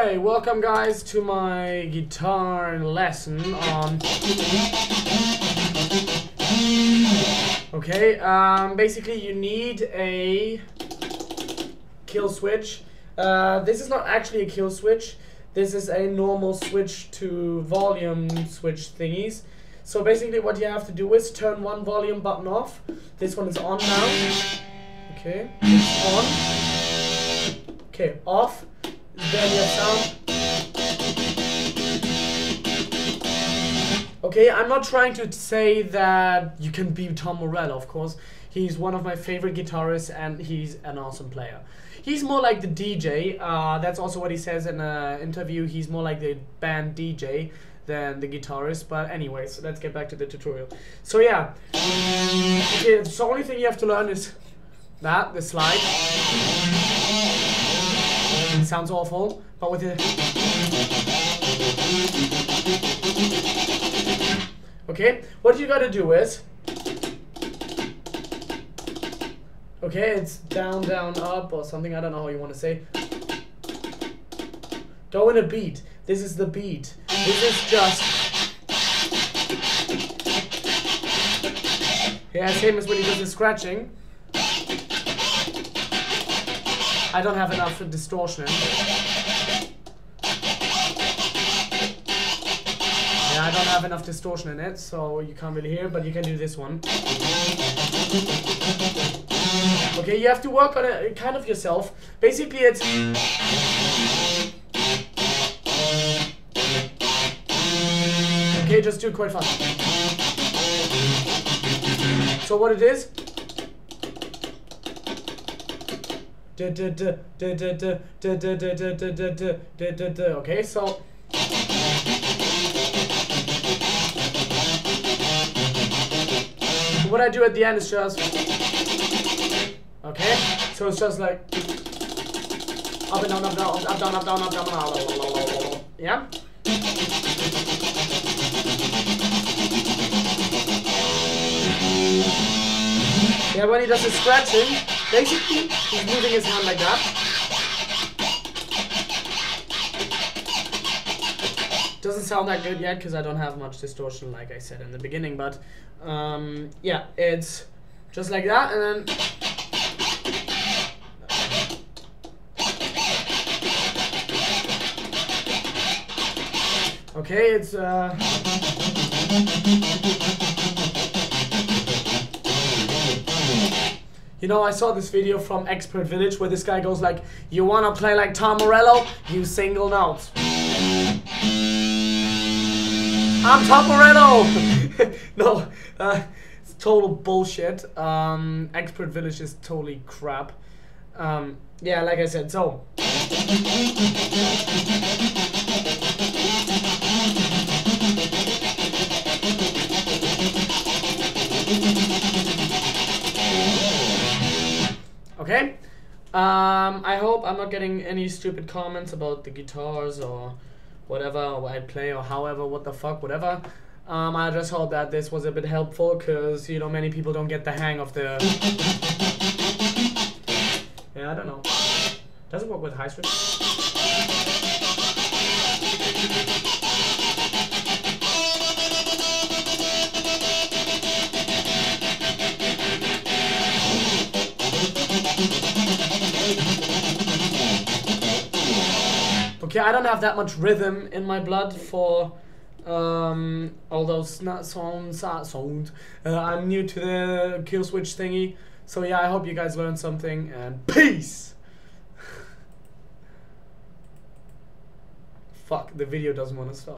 Okay, welcome guys to my guitar lesson on... Okay, basically you need a kill switch. This is not actually a kill switch. This is a normal switch to volume switch thingies. So basically what you have to do is turn one volume button off. This one is on now. Okay, it's on. Okay, off. Then you have sound. Okay, I'm not trying to say that you can be Tom Morello, of course. He's one of my favorite guitarists and he's an awesome player. He's more like the DJ. That's also what he says in an interview. He's more like the band DJ than the guitarist. But anyways, let's get back to the tutorial. So yeah, okay, so the only thing you have to learn is that, the slide. It sounds awful, but with it. Okay, what you gotta do is, okay, it's down, down, up, or something, I don't know how you want to say. Go in a beat. This is the beat. This is just... Yeah, same as when he does the scratching. I don't have enough distortion in it. Yeah, I don't have enough distortion in it, so you can't really hear, but you can do this one. Okay, you have to work on it kind of yourself. Basically, it's... Okay, just do it quite fast. So what it is... Okay, so... What I do at the end is just... Okay, so it's just like... Up and down, up, down, up, down, up, down, up, down, up, down. Yeah? Yeah, when he does the scratching, basically, he's moving his hand like that. Doesn't sound that good yet, because I don't have much distortion, like I said in the beginning, but, yeah, it's just like that, and then... Okay, it's, You know, I saw this video from Expert Village where this guy goes like, you wanna play like Tom Morello? Use single notes. I'm Tom Morello! No, it's total bullshit. Expert Village is totally crap. Yeah, like I said, so... Okay, I hope I'm not getting any stupid comments about the guitars or whatever, or what I play, or however, what the fuck, whatever. I just hope that this was a bit helpful, because, you know, many people don't get the hang of the... Yeah, I don't know. Does it work with high switch? Okay, I don't have that much rhythm in my blood for all those sounds. I'm new to the kill switch thingy, so yeah, I hope you guys learned something, and peace! Fuck, the video doesn't want to stop.